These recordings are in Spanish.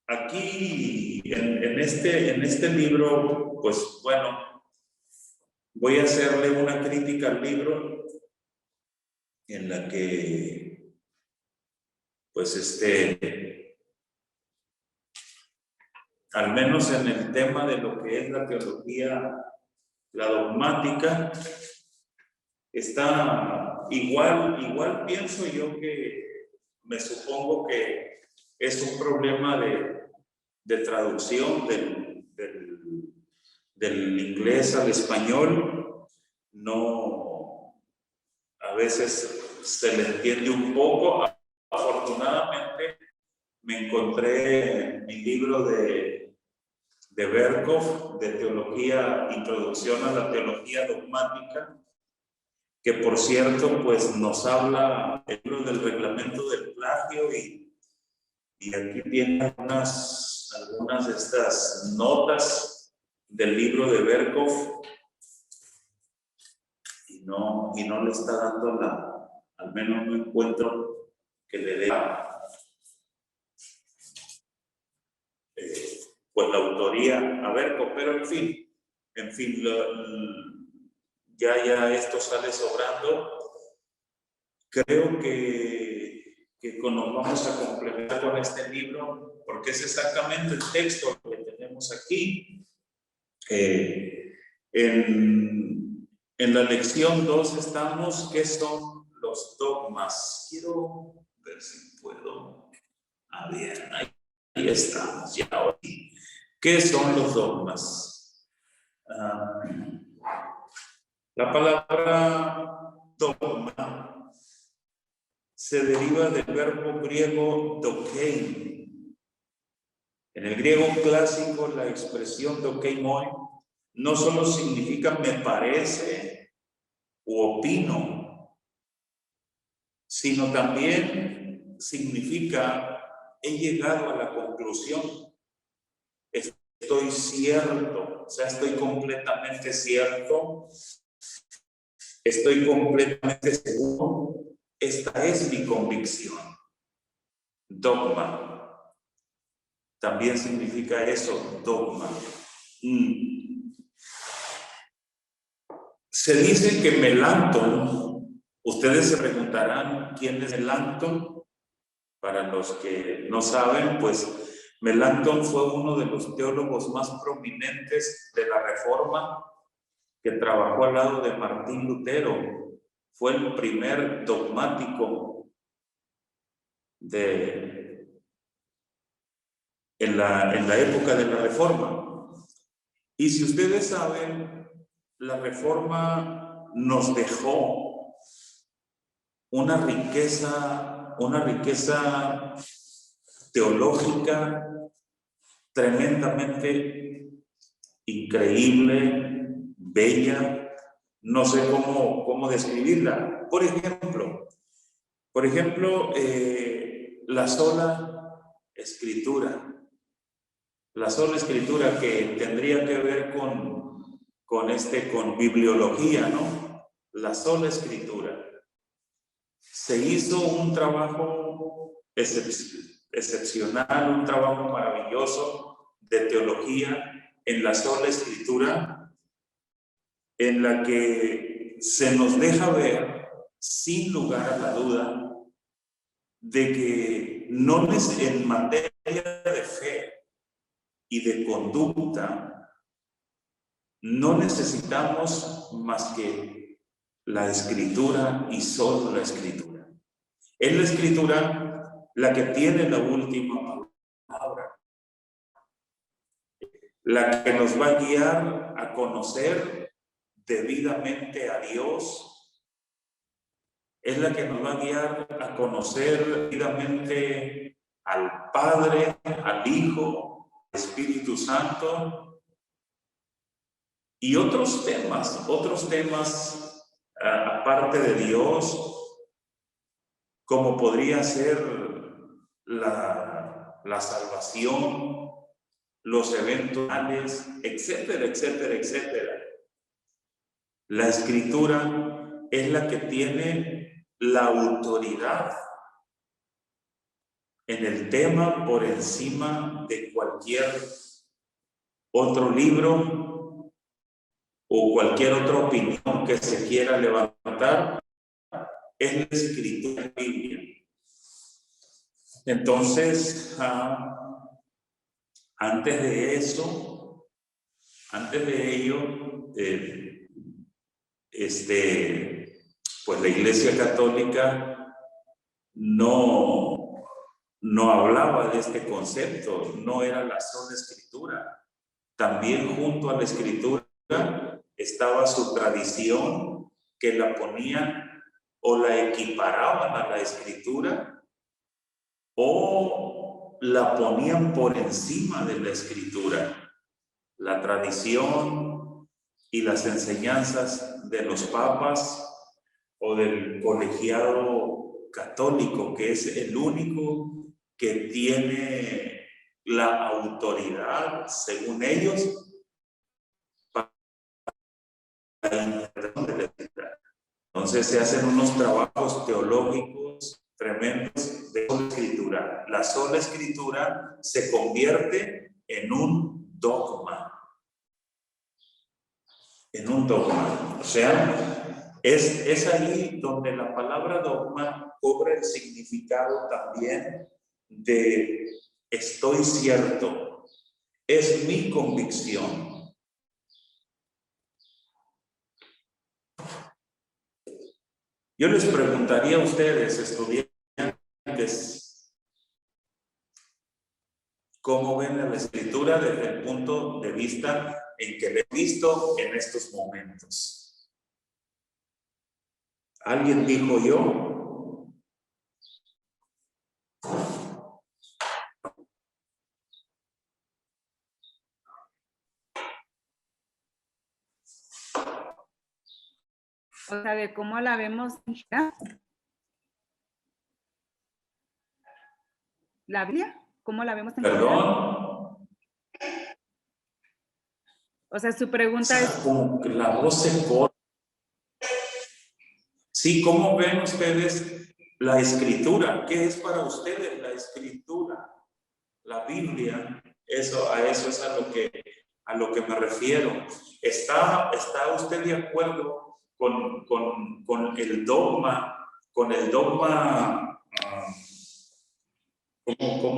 aquí en este libro, pues bueno, voy a hacerle una crítica al libro en la que, pues al menos en el tema de lo que es la teología, la dogmática, está igual pienso yo que me supongo que es un problema de traducción del inglés al español. No, a veces se le entiende un poco. Afortunadamente me encontré mi libro de Berkhof, de teología, introducción a la teología dogmática, que por cierto, pues nos habla el libro del reglamento del plagio y aquí tiene algunas de estas notas del libro de Berkhof y no le está dando al menos no encuentro que le dé pues la autoría a Berkhof, pero en fin, ya esto sale sobrando. Creo que nos vamos a complementar con este libro, porque es exactamente el texto que tenemos aquí. En la lección 2 estamos, ¿qué son los dogmas? Quiero ver si puedo. Bien, ahí estamos, ya hoy. ¿Qué son los dogmas? La palabra dogma se deriva del verbo griego dokein. En el griego clásico, la expresión dokeimoi no solo significa me parece u opino, sino también significa he llegado a la conclusión, estoy cierto, o sea, estoy completamente cierto, estoy completamente seguro, esta es mi convicción. Dogma también significa eso, dogma. Se dice que Melanchthon, ustedes se preguntarán quién es Melanchthon. Para los que no saben, pues Melanchthon fue uno de los teólogos más prominentes de la Reforma, que trabajó al lado de Martín Lutero. Fue el primer dogmático en la época de la Reforma. Y si ustedes saben, la Reforma nos dejó una riqueza teológica tremendamente increíble, bella. No sé cómo describirla. Por ejemplo, la sola escritura. La sola escritura, que tendría que ver con bibliología, ¿no? La sola escritura. Se hizo un trabajo excepcional, un trabajo maravilloso de teología en la sola escritura, en la que se nos deja ver, sin lugar a la duda, de que no es en materia de fe y de conducta, no necesitamos más que la escritura y solo la escritura. Es la escritura la que tiene la última palabra, la que nos va a guiar a conocer debidamente a Dios, es la que nos va a guiar a conocer debidamente al Padre, al Hijo, al Espíritu Santo y otros temas aparte de Dios, como podría ser la salvación, los eventos, etcétera, etcétera, etcétera. La escritura es la que tiene la autoridad en el tema por encima de cualquier otro libro o cualquier otra opinión que se quiera levantar, es la escritura de la Biblia. Entonces, antes de ello, pues la Iglesia Católica no hablaba de este concepto, no era la sola escritura. También junto a la escritura estaba su tradición, que la ponían o la equiparaban a la escritura o la ponían por encima de la escritura. La tradición y las enseñanzas de los papas o del colegiado católico, que es el único que tiene la autoridad, según ellos, para la interpretación de la escritura. Entonces se hacen unos trabajos teológicos tremendos de sola escritura. La sola escritura se convierte en un dogma. En un dogma. O sea, es ahí donde la palabra dogma cobra el significado también de estoy cierto, es mi convicción. Yo les preguntaría a ustedes, estudiantes, ¿cómo ven la escritura desde el punto de vista en que le he visto en estos momentos? ¿Alguien dijo yo? O sea, de cómo la vemos, la Biblia, ¿cómo la vemos en general? ¿Perdón? O sea, su pregunta es... Como que la voz se corta. Sí, ¿cómo ven ustedes la escritura? ¿Qué es para ustedes la escritura? La Biblia, a eso es a lo que me refiero. ¿Está usted de acuerdo con el dogma, ¿cómo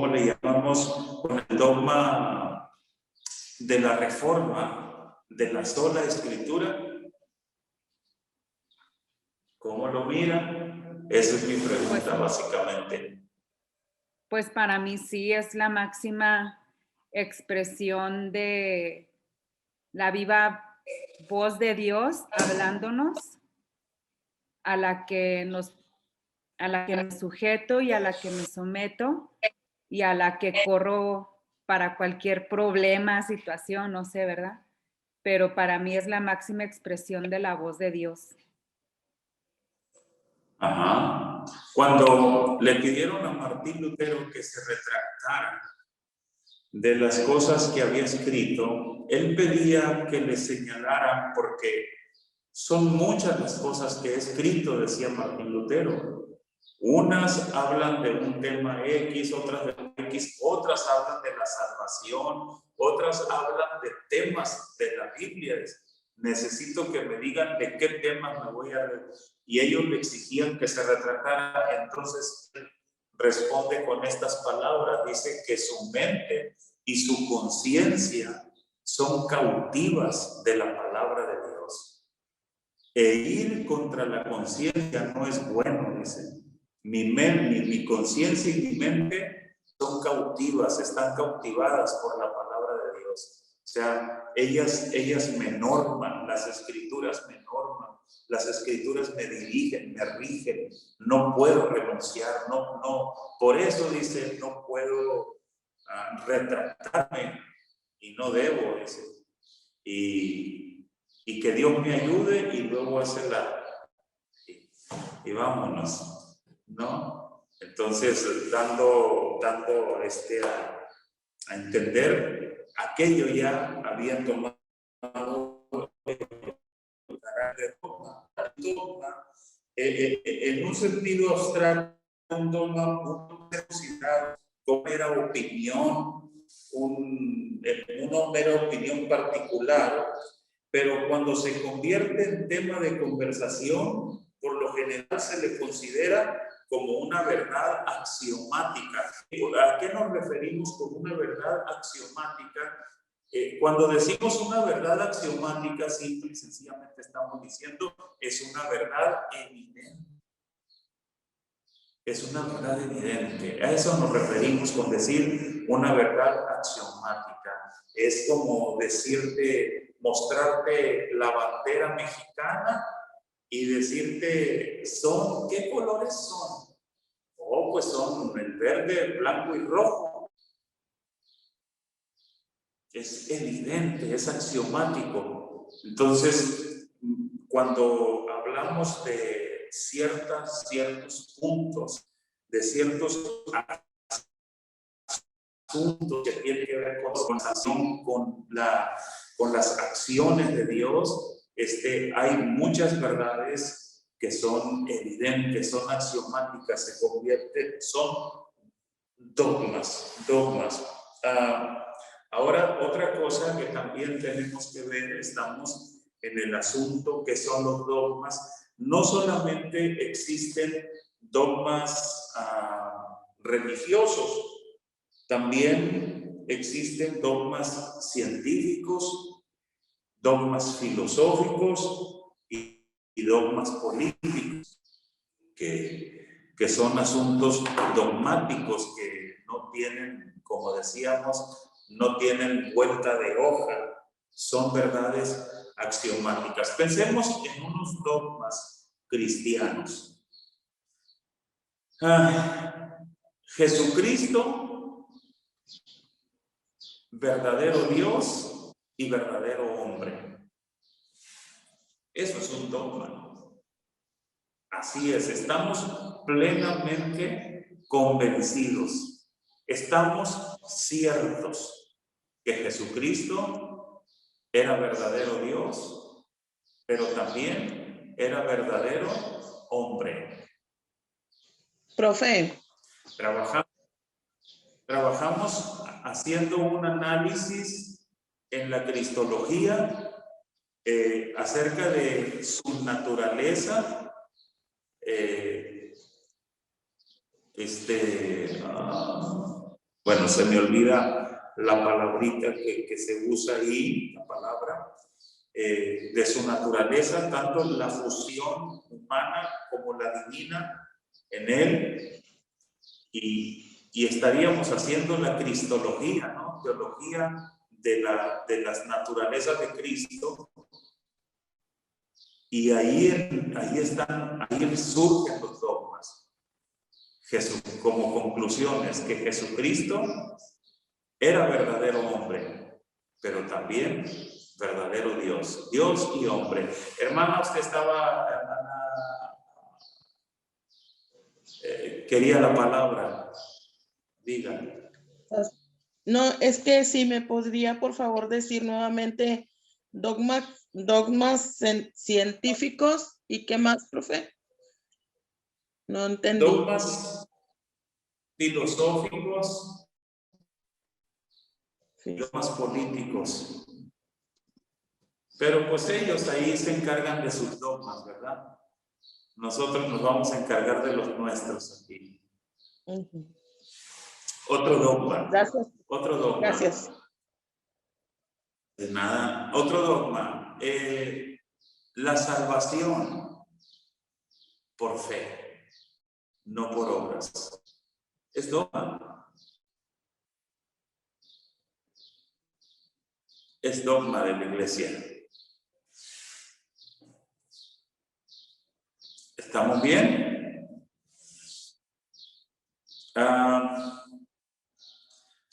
le llamamos? Con el dogma de la reforma, de la sola escritura? ¿Cómo lo mira? Esa es mi pregunta, básicamente. Pues para mí sí es la máxima expresión de la viva voz de Dios hablándonos, a la que me sujeto y a la que me someto y a la que corro para cualquier problema, situación, no sé, ¿verdad? Pero para mí es la máxima expresión de la voz de Dios. Ajá. Cuando le pidieron a Martín Lutero que se retractara de las cosas que había escrito, él pedía que le señalaran, porque son muchas las cosas que he escrito, decía Martín Lutero. Unas hablan de un tema X, otras de un X, otras hablan de la salvación, otras hablan de temas de la Biblia. Necesito que me digan de qué temas me voy a leer. Y ellos le exigían que se retractara. Entonces responde con estas palabras, dice que su mente y su conciencia son cautivas de la palabra de Dios. E ir contra la conciencia no es bueno, dice. Mi conciencia y mi mente son cautivas, están cautivadas por la palabra de Dios. O sea, ellas me norman, las escrituras me norman, las escrituras me dirigen, me rigen. No puedo renunciar, no. Por eso dice, no puedo retractarme y no debo, dice. Y que Dios me ayude y luego hace y vámonos, ¿no? Entonces, dando a entender, aquello ya había tomado carácter dogma. En un sentido abstracto, un dogma, un considerado como mera opinión, una mera opinión particular, pero cuando se convierte en tema de conversación, por lo general se le considera como una verdad axiomática. ¿A qué nos referimos con una verdad axiomática? Cuando decimos una verdad axiomática, simple y sencillamente estamos diciendo es una verdad evidente. Es una verdad evidente. A eso nos referimos con decir una verdad axiomática. Es como decirte, mostrarte la bandera mexicana y decirte, ¿qué colores son? Oh, pues son el verde, blanco y rojo. Es evidente, es axiomático. Entonces, cuando hablamos de ciertos puntos, de ciertos asuntos que tienen que ver con las acciones de Dios, hay muchas verdades que son evidentes, son axiomáticas, se convierten, son dogmas. Ahora, otra cosa que también tenemos que ver, estamos en el asunto que son los dogmas. No solamente existen dogmas religiosos, también existen dogmas científicos, dogmas filosóficos y dogmas políticos, que son asuntos dogmáticos que no tienen, como decíamos, no tienen vuelta de hoja, son verdades axiomáticas. Pensemos en unos dogmas cristianos. Jesucristo, verdadero Dios y verdadero hombre. Eso es un dogma. Así es, estamos plenamente convencidos, estamos ciertos que Jesucristo era verdadero Dios, pero también era verdadero hombre. Profe. Trabajamos haciendo un análisis en la cristología acerca de su naturaleza. Bueno, se me olvida la palabrita que se usa ahí, la palabra, de su naturaleza, tanto la fusión humana como la divina en él, y estaríamos haciendo la cristología, ¿no? Teología de las naturalezas de Cristo, y ahí surgen los dogmas. Como conclusiones, que Jesucristo era verdadero hombre, pero también verdadero Dios, Dios y hombre. Hermana, usted quería la palabra, diga. No, es que si me podría, por favor, decir nuevamente dogmas científicos y qué más, profe. No entendí. Dogmas filosóficos, sí. Dogmas políticos. Pero pues ellos ahí se encargan de sus dogmas, ¿verdad? Nosotros nos vamos a encargar de los nuestros aquí. Otro dogma. Gracias. Otro dogma. Gracias. De nada. Otro dogma. La salvación por fe, no por obras. Es dogma. Es dogma de la iglesia. ¿Estamos bien?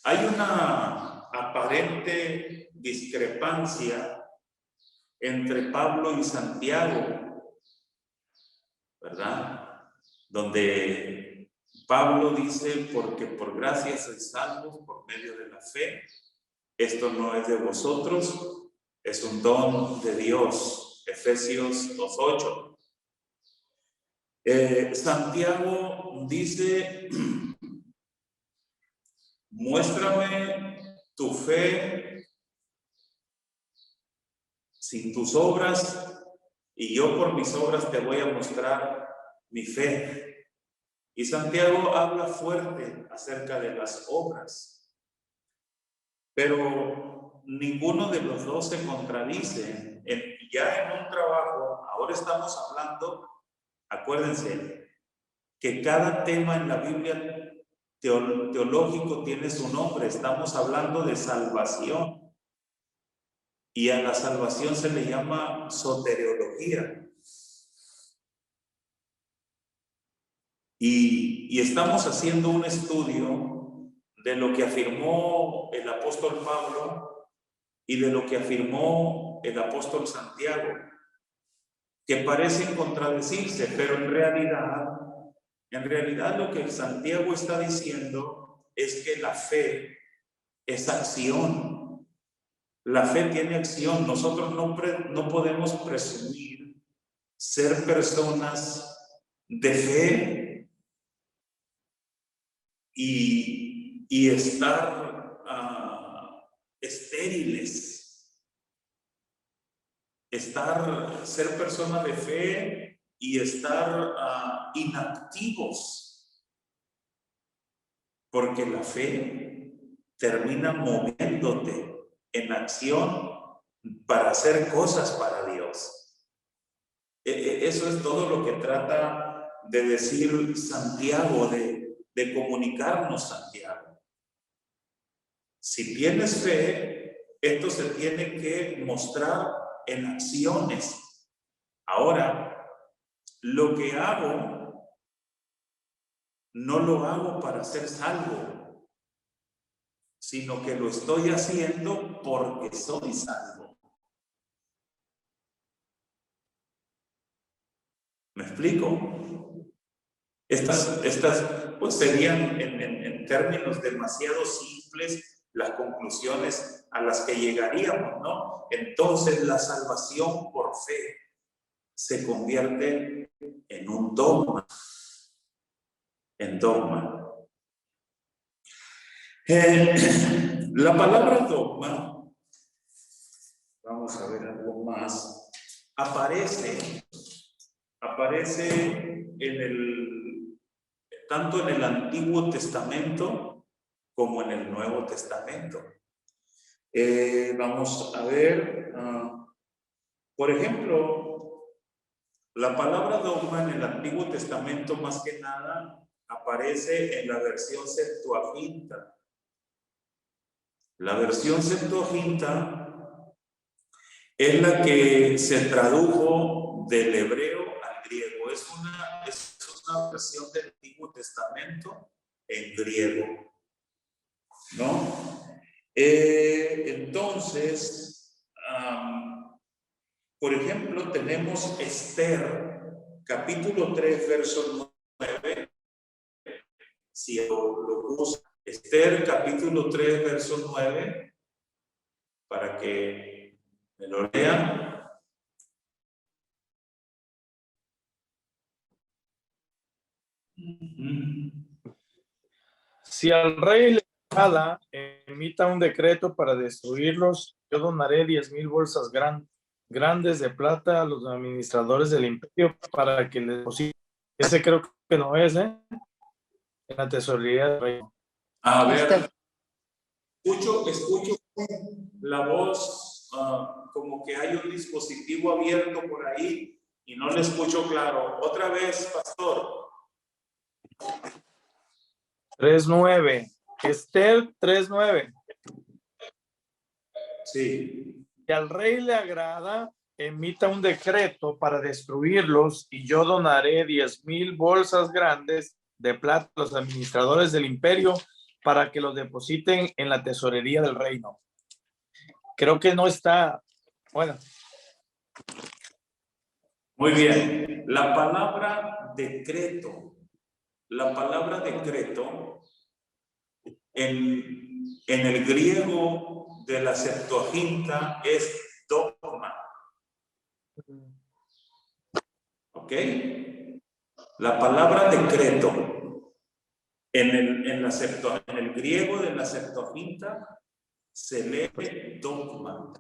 Hay una aparente discrepancia entre Pablo y Santiago, ¿verdad? Donde Pablo dice, porque por gracia sois salvos por medio de la fe. Esto no es de vosotros, es un don de Dios. Efesios 2:8. Santiago dice muéstrame tu fe sin tus obras, y yo por mis obras te voy a mostrar mi fe. Y Santiago habla fuerte acerca de las obras, pero ninguno de los dos se contradice. Ya en un trabajo, ahora estamos hablando, acuérdense, que cada tema en la Biblia teológico tiene su nombre. Estamos hablando de salvación. Y a la salvación se le llama soteriología. Y estamos haciendo un estudio de lo que afirmó el apóstol Pablo y de lo que afirmó el apóstol Santiago, que parecen contradecirse, pero en realidad lo que Santiago está diciendo es que la fe es acción. La fe tiene acción. Nosotros no podemos presumir ser personas de fe y estar estériles. Ser personas de fe y estar inactivos. Porque la fe termina moviéndote en acción para hacer cosas para Dios. Eso es todo lo que trata de decir Santiago, de comunicarnos Santiago. Si tienes fe, esto se tiene que mostrar en acciones. Ahora, lo que hago, no lo hago para ser salvo, sino que lo estoy haciendo porque soy salvo. ¿Me explico? Estas pues serían en términos demasiado simples las conclusiones a las que llegaríamos, ¿no? Entonces la salvación por fe se convierte en un dogma, en dogma. La palabra dogma, vamos a ver algo más, aparece tanto en el Antiguo Testamento como en el Nuevo Testamento. Vamos a ver, por ejemplo, la palabra dogma en el Antiguo Testamento más que nada aparece en la versión Septuaginta. La versión Septuaginta es la que se tradujo del hebreo al griego. Es una versión del Antiguo Testamento en griego, ¿no? Entonces, por ejemplo, tenemos Esther, capítulo 3, verso 9. Si lo buscan, Esther, capítulo 3, verso 9, para que me lo lean. Si al rey le agrada, emita un decreto para destruirlos. Yo donaré 10,000 bolsas grandes de plata a los administradores del imperio para que les depositen. Ese creo que no es, en la tesorería del rey. A ver, escucho la voz, como que hay un dispositivo abierto por ahí y no le escucho claro. Otra vez, pastor. 3:9. Esther 3:9. Sí. Si al rey le agrada, emita un decreto para destruirlos y yo donaré 10,000 bolsas grandes de plata a los administradores del imperio para que los depositen en la tesorería del reino. Creo que no está, bueno. Muy bien. La palabra decreto en el griego de la Septuaginta es dogma. ¿Ok? La palabra decreto En el griego de la Septuaginta se lee dogma.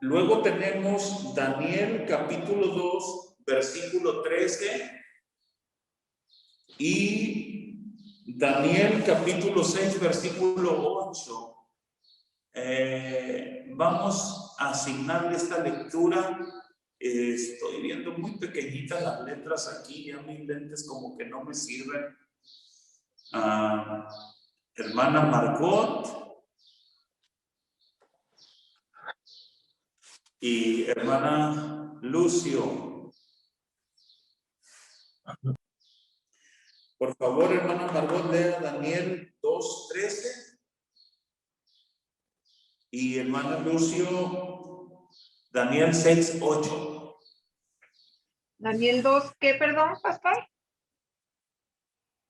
Luego tenemos Daniel capítulo 2, versículo 13 y Daniel capítulo 6, versículo 8. Vamos a asignarle esta lectura. Estoy viendo muy pequeñitas las letras aquí, ya mis lentes como que no me sirven. Hermana Margot y hermana Lucio. Por favor, hermana Margot, lea Daniel 2:13 y hermana Lucio, Daniel 6:8. Daniel 2, ¿qué, perdón, pastor?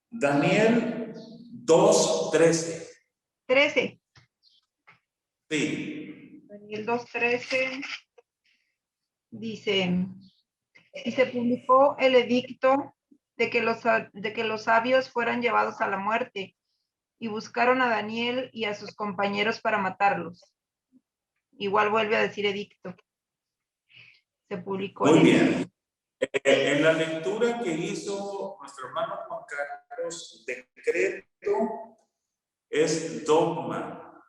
Daniel 2:13. 13. Sí. Daniel 2:13 dice, y se publicó el edicto de que los sabios fueran llevados a la muerte, y buscaron a Daniel y a sus compañeros para matarlos. Igual vuelve a decir edicto. Se publicó Muy el edicto. bien. En la lectura que hizo nuestro hermano Juan Carlos, decreto es dogma,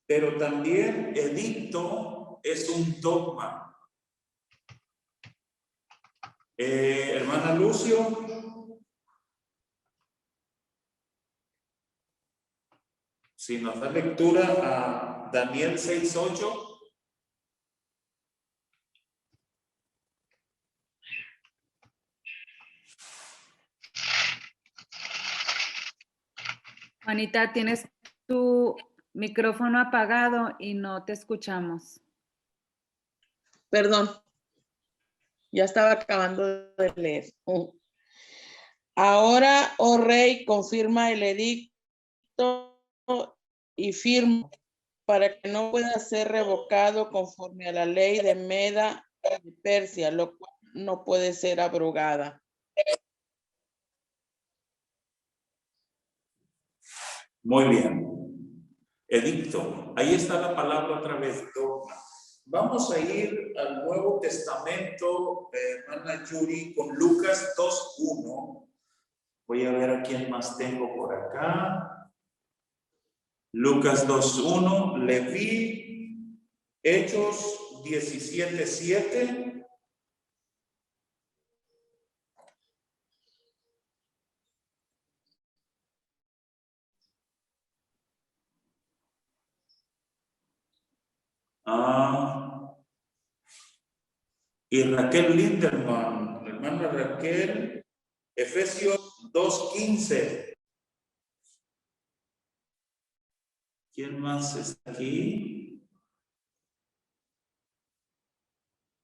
pero también edicto es un dogma. Hermana Lucio, si nos da lectura a Daniel 6:8. Juanita, tienes tu micrófono apagado y no te escuchamos. Perdón, ya estaba acabando de leer. Ahora, oh rey, confirma el edicto y firma para que no pueda ser revocado conforme a la ley de Meda y de Persia, lo cual no puede ser abrogada. Muy bien. Edicto. Ahí está la palabra otra vez, dogma. Vamos a ir al Nuevo Testamento, hermana Yuri, con Lucas 2:1. Voy a ver a quién más tengo por acá. Lucas 2:1, Leví, Hechos 17:7. Y Raquel Linderman, la hermana Raquel, Efesios 2:15. ¿Quién más está aquí?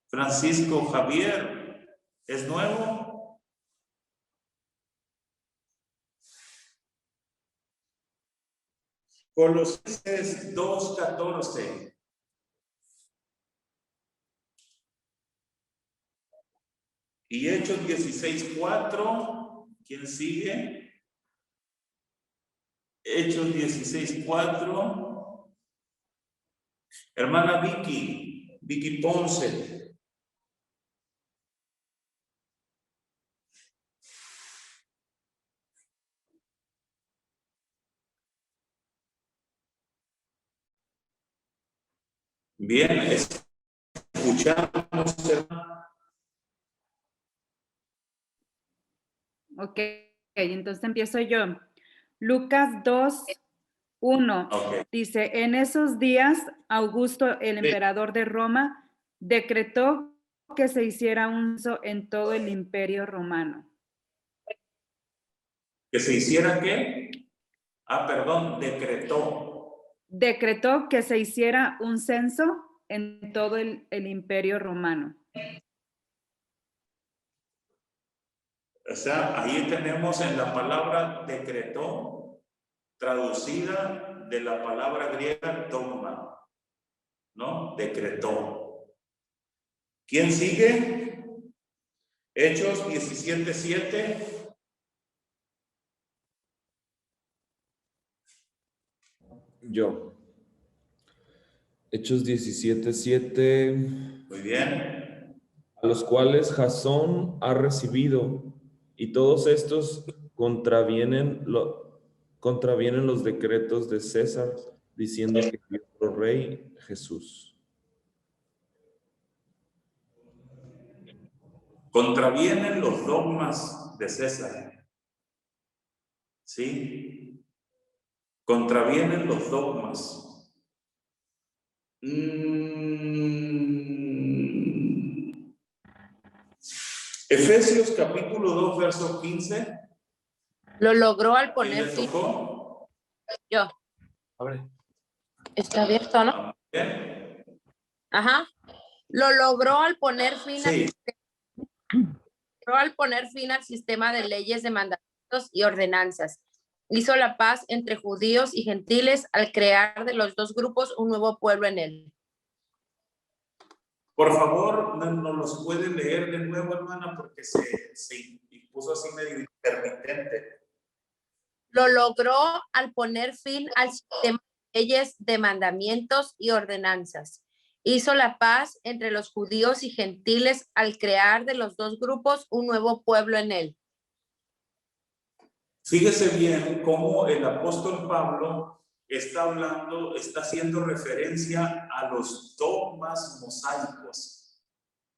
Francisco Javier, ¿es nuevo? Colosenses 2:14. Y Hechos 16:4. ¿Quién sigue? Hechos 16:4. Hermana Vicky Ponce. Bien, escuchamos, hermana. Ok, entonces empiezo yo. Lucas 2:1 Okay. dice, en esos días Augusto, el Sí. emperador de Roma, decretó que se hiciera un censo en todo el imperio romano. ¿Que se hiciera qué? Perdón, decretó. Decretó que se hiciera un censo en todo el imperio romano. O sea, ahí tenemos en la palabra decretó, traducida de la palabra griega dogma, ¿no? Decretó. ¿Quién sigue? Hechos 17:7. Yo. Hechos 17:7. Muy bien. A los cuales Jasón ha recibido, y todos estos contravienen los decretos de César, diciendo que hay otro rey, Jesús. Contravienen los dogmas de César. ¿Sí? Contravienen los dogmas. Efesios capítulo 2, verso 15. Lo logró al ¿Quién poner le fin. tocó? Yo. Abre. Está abierto, ¿no? ¿Bien? Ajá. Lo logró al poner fin Sí. al sistema de leyes, de mandamientos y ordenanzas. Hizo la paz entre judíos y gentiles al crear de los dos grupos un nuevo pueblo en él. Por favor, nos los puede leer de nuevo, hermana, porque se impuso así medio intermitente. Lo logró al poner fin al sistema de leyes, de mandamientos y ordenanzas. Hizo la paz entre los judíos y gentiles al crear de los dos grupos un nuevo pueblo en él. Fíjese bien cómo el apóstol Pablo está haciendo referencia a los dogmas mosaicos.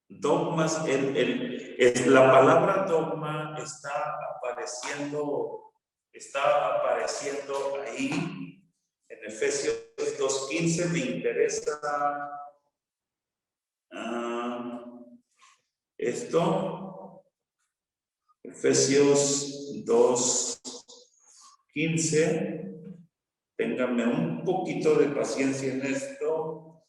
Dogmas, la palabra dogma está apareciendo ahí en Efesios 2:15. Me interesa esto. Efesios 2:15. Ténganme un poquito de paciencia en esto.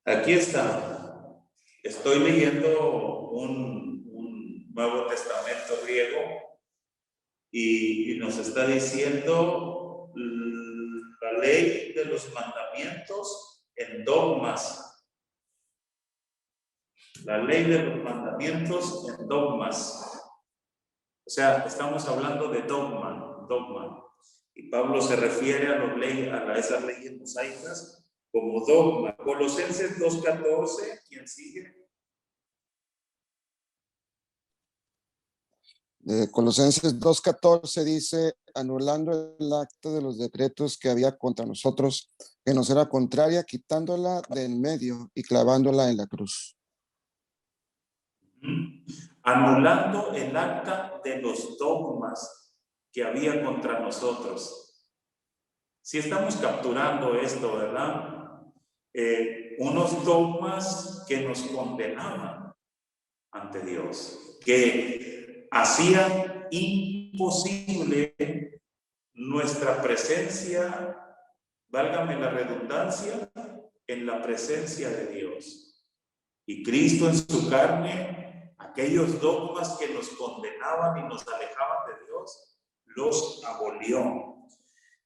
Aquí está. Estoy leyendo un Nuevo Testamento griego y nos está diciendo la ley de los mandamientos en dogmas. La ley de los mandamientos en dogmas. O sea, estamos hablando de dogma. Y Pablo se refiere a esas leyes mosaicas como dogma. Colosenses 2:14, ¿quién sigue? Colosenses 2:14 dice, anulando el acta de los decretos que había contra nosotros, que nos era contraria, quitándola de en medio y clavándola en la cruz. Anulando el acta de los dogmas que había contra nosotros. Si estamos capturando esto, ¿verdad? Unos dogmas que nos condenaban ante Dios, que hacían imposible nuestra presencia, válgame la redundancia, en la presencia de Dios. Y Cristo en su carne, aquellos dogmas que nos condenaban y nos alejaban de Dios, los abolió.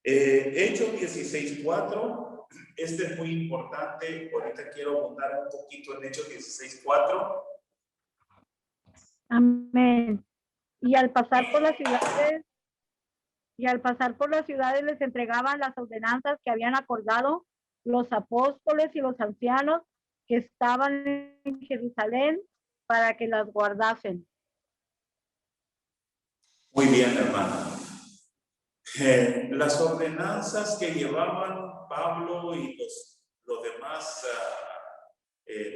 Hechos 16:4, este es muy importante. Ahorita quiero abundar un poquito en Hechos 16:4. Amén. Y al pasar por las ciudades les entregaban las ordenanzas que habían acordado los apóstoles y los ancianos que estaban en Jerusalén para que las guardasen. Muy bien, hermano. Las ordenanzas que llevaban Pablo y los demás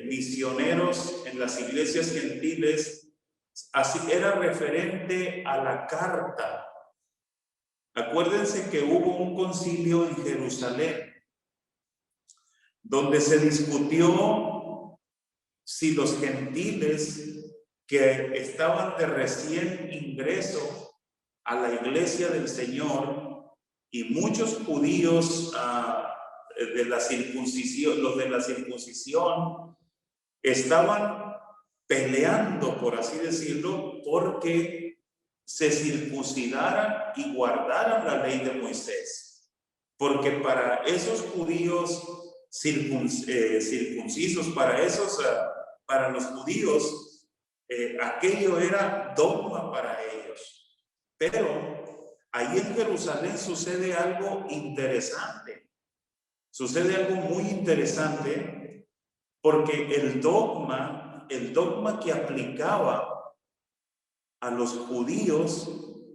misioneros en las iglesias gentiles, así era referente a la carta. Acuérdense que hubo un concilio en Jerusalén donde se discutió si los gentiles que estaban de recién ingreso a la iglesia del Señor y muchos judíos de la circuncisión, los de la circuncisión, estaban peleando, por así decirlo, porque se circuncidaran y guardaran la ley de Moisés. Porque para esos judíos circuncisos, para los judíos, aquello era dogma para ellos. Pero ahí en Jerusalén sucede algo interesante. Sucede algo muy interesante porque el dogma que aplicaba a los judíos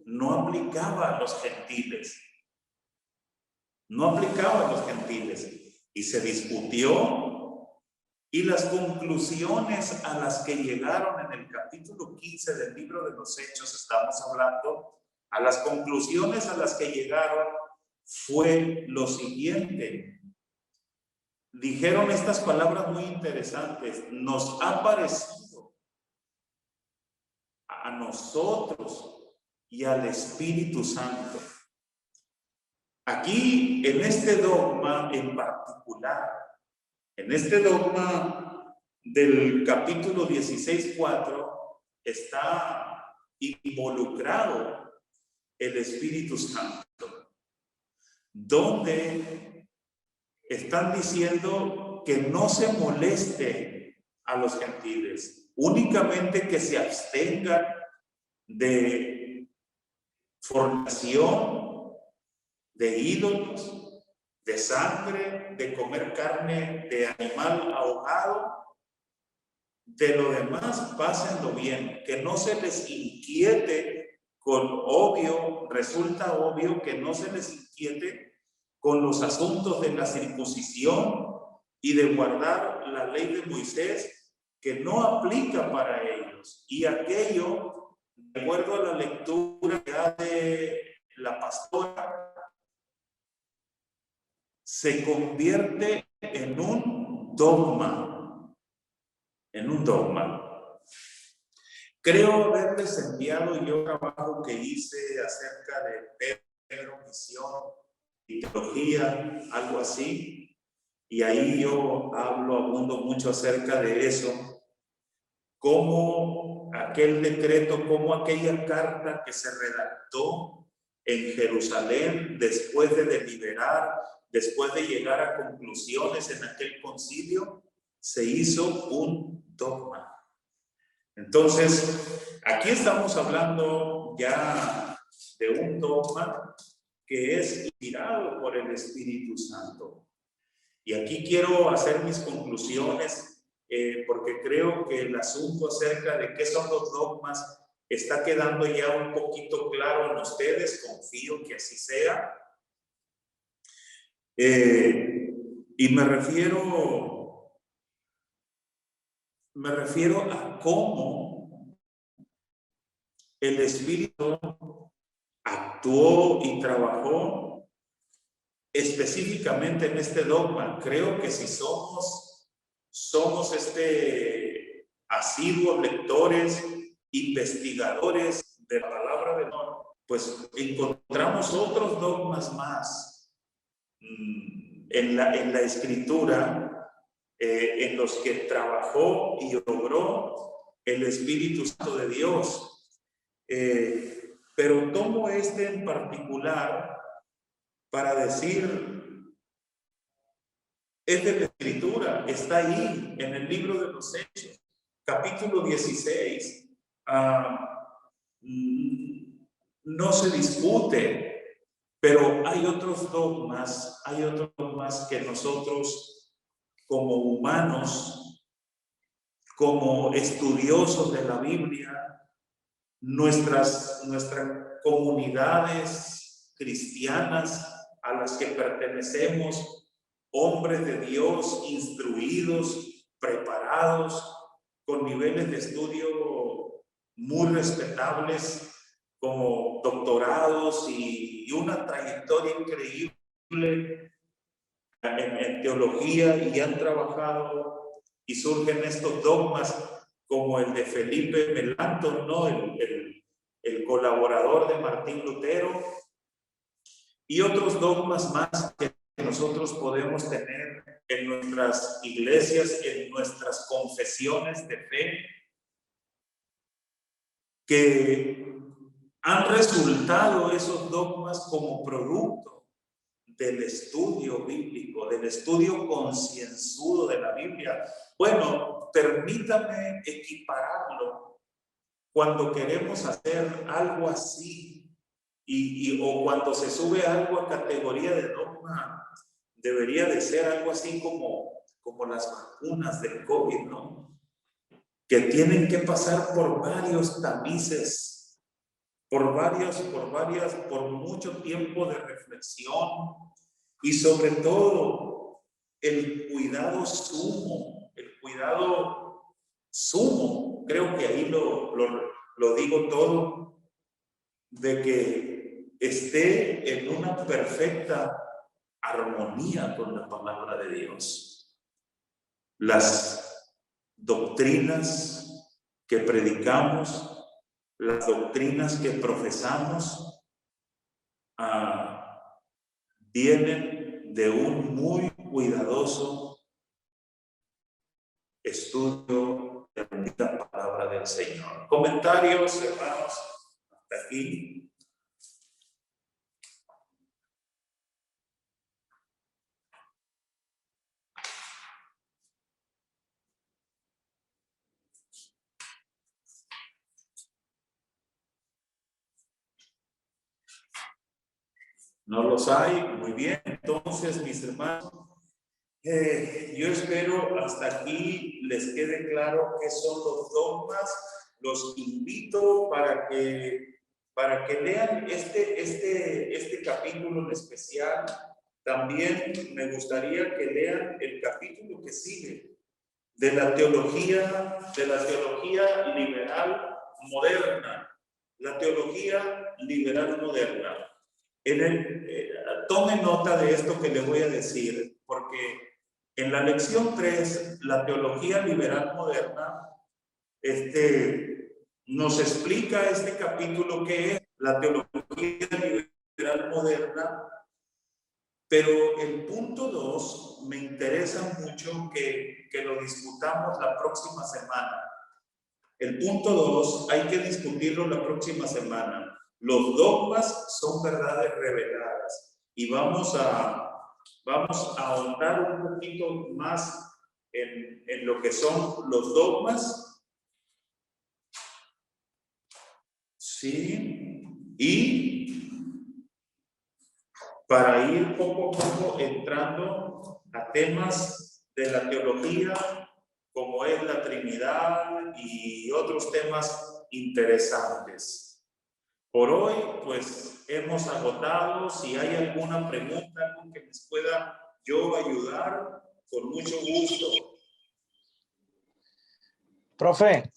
no aplicaba a los gentiles. No aplicaba a los gentiles. Y se discutió, y las conclusiones a las que llegaron en el capítulo 15 del libro de los Hechos, estamos hablando, a las conclusiones a las que llegaron fue lo siguiente. Dijeron estas palabras muy interesantes: nos ha parecido a nosotros y al Espíritu Santo. Aquí, en este dogma en particular, en este dogma del capítulo 16:4, está involucrado el Espíritu Santo, donde están diciendo que no se moleste a los gentiles, únicamente que se abstengan de fornicación, de ídolos, de sangre, de comer carne de animal ahogado. De lo demás, pásenlo bien, que no se les inquiete resulta obvio que no se les inquiete con los asuntos de la circuncisión y de guardar la ley de Moisés, que no aplica para ellos. Y aquello, de acuerdo a la lectura de la pastora, se convierte en un dogma. En un dogma. Creo haberles enviado yo trabajo que hice acerca de Pedro, misión y teología, algo así, y ahí yo abundo mucho acerca de eso, cómo aquel decreto, cómo aquella carta que se redactó en Jerusalén después de deliberar, después de llegar a conclusiones en aquel concilio, se hizo un dogma. Entonces, aquí estamos hablando ya de un dogma que es inspirado por el Espíritu Santo. Y aquí quiero hacer mis conclusiones porque creo que el asunto acerca de qué son los dogmas está quedando ya un poquito claro en ustedes. Confío que así sea. Y me refiero a cómo el Espíritu actuó y trabajó específicamente en este dogma. Creo que si somos asiduos lectores, investigadores de la palabra de Dios, pues encontramos otros dogmas más en la Escritura, en los que trabajó y obró el Espíritu Santo de Dios. Pero tomo este en particular para decir, es de la Escritura, está ahí en el libro de los Hechos, capítulo 16. No se discute, pero hay otros dogmas que nosotros como humanos, como estudiosos de la Biblia, nuestras comunidades cristianas a las que pertenecemos, hombres de Dios instruidos, preparados, con niveles de estudio muy respetables, como doctorados y una trayectoria increíble en teología, y han trabajado y surgen estos dogmas como el de Felipe Melanchthon, ¿no? el colaborador de Martín Lutero, y otros dogmas más que nosotros podemos tener en nuestras iglesias, en nuestras confesiones de fe, que han resultado esos dogmas como producto del estudio bíblico, del estudio concienzudo de la Biblia. Bueno, permítame equipararlo cuando queremos hacer algo así o cuando se sube algo a categoría de dogma, debería de ser algo así como las vacunas del COVID, ¿no? Que tienen que pasar por varios tamices, por mucho tiempo de reflexión y sobre todo el cuidado sumo, creo que ahí lo digo todo, de que esté en una perfecta armonía con la palabra de Dios. Las doctrinas que predicamos, las doctrinas que profesamos, vienen de un muy cuidadoso estudio de la bendita palabra del Señor. Comentarios, hermanos, hasta aquí. No los hay, muy bien. Entonces, mis hermanos, yo espero hasta aquí les quede claro qué son los dogmas. Los invito para que lean este capítulo en especial. También me gustaría que lean el capítulo que sigue de la teología liberal moderna. La teología liberal moderna. Tome nota de esto que le voy a decir, porque en la lección 3, la teología liberal moderna, nos explica este capítulo que es la teología liberal moderna, pero el punto 2 me interesa mucho que lo discutamos la próxima semana. El punto 2 hay que discutirlo la próxima semana. Los dogmas son verdades reveladas y vamos a ahondar un poquito más en lo que son los dogmas. Sí, y para ir poco a poco entrando a temas de la teología, como es la Trinidad y otros temas interesantes. Por hoy, pues, hemos agotado. Si hay alguna pregunta con que les pueda yo ayudar, con mucho gusto. Profe,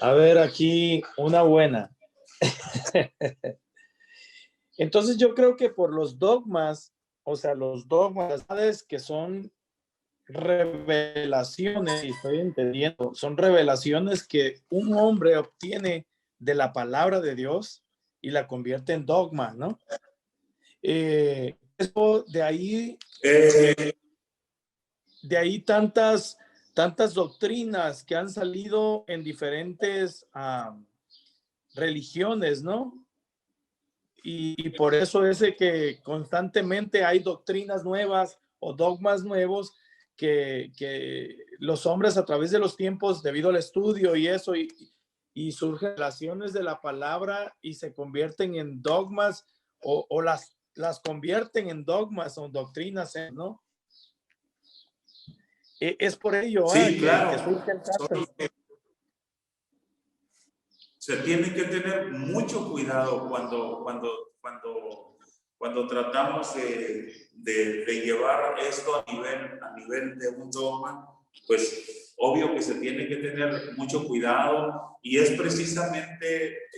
a ver aquí una buena. Entonces yo creo que por los dogmas, o sea, los dogmas que son revelaciones, y estoy entendiendo, son revelaciones que un hombre obtiene de la palabra de Dios y la convierte en dogma, ¿no? Eso de ahí tantas doctrinas que han salido en diferentes religiones, ¿no? Y por eso es que constantemente hay doctrinas nuevas o dogmas nuevos que los hombres a través de los tiempos, debido al estudio y eso, y surgen relaciones de la palabra y se convierten en dogmas o las convierten en dogmas o doctrinas, ¿no? Es por ello sí, claro. que surgen tantas. Se tiene que tener mucho cuidado cuando tratamos de llevar esto a nivel de un dogma. Pues obvio que se tiene que tener mucho cuidado y es precisamente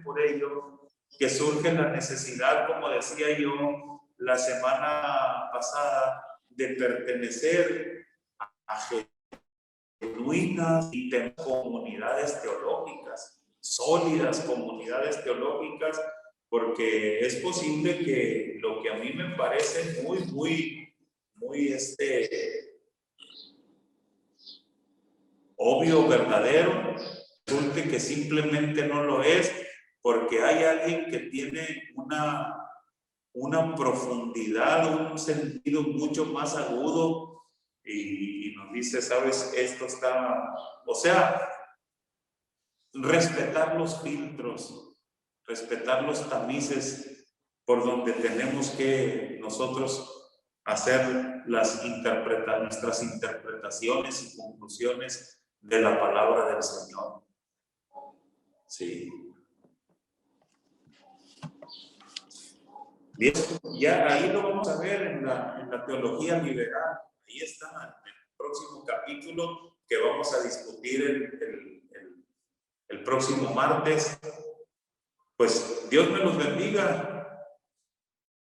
por ello que surge la necesidad, como decía yo la semana pasada, de pertenecer a genuinas y comunidades teológicas, sólidas comunidades teológicas, porque es posible que lo que a mí me parece muy obvio, verdadero, resulte que simplemente no lo es, porque hay alguien que tiene una profundidad, un sentido mucho más agudo y nos dice, sabes, esto está, o sea, respetar los filtros, respetar los tamices por donde tenemos que nosotros hacer nuestras interpretaciones y conclusiones de la palabra del Señor. Sí. Bien, ya ahí lo vamos a ver en la teología liberal. Ahí está, en el próximo capítulo que vamos a discutir el próximo martes. Pues Dios me los bendiga.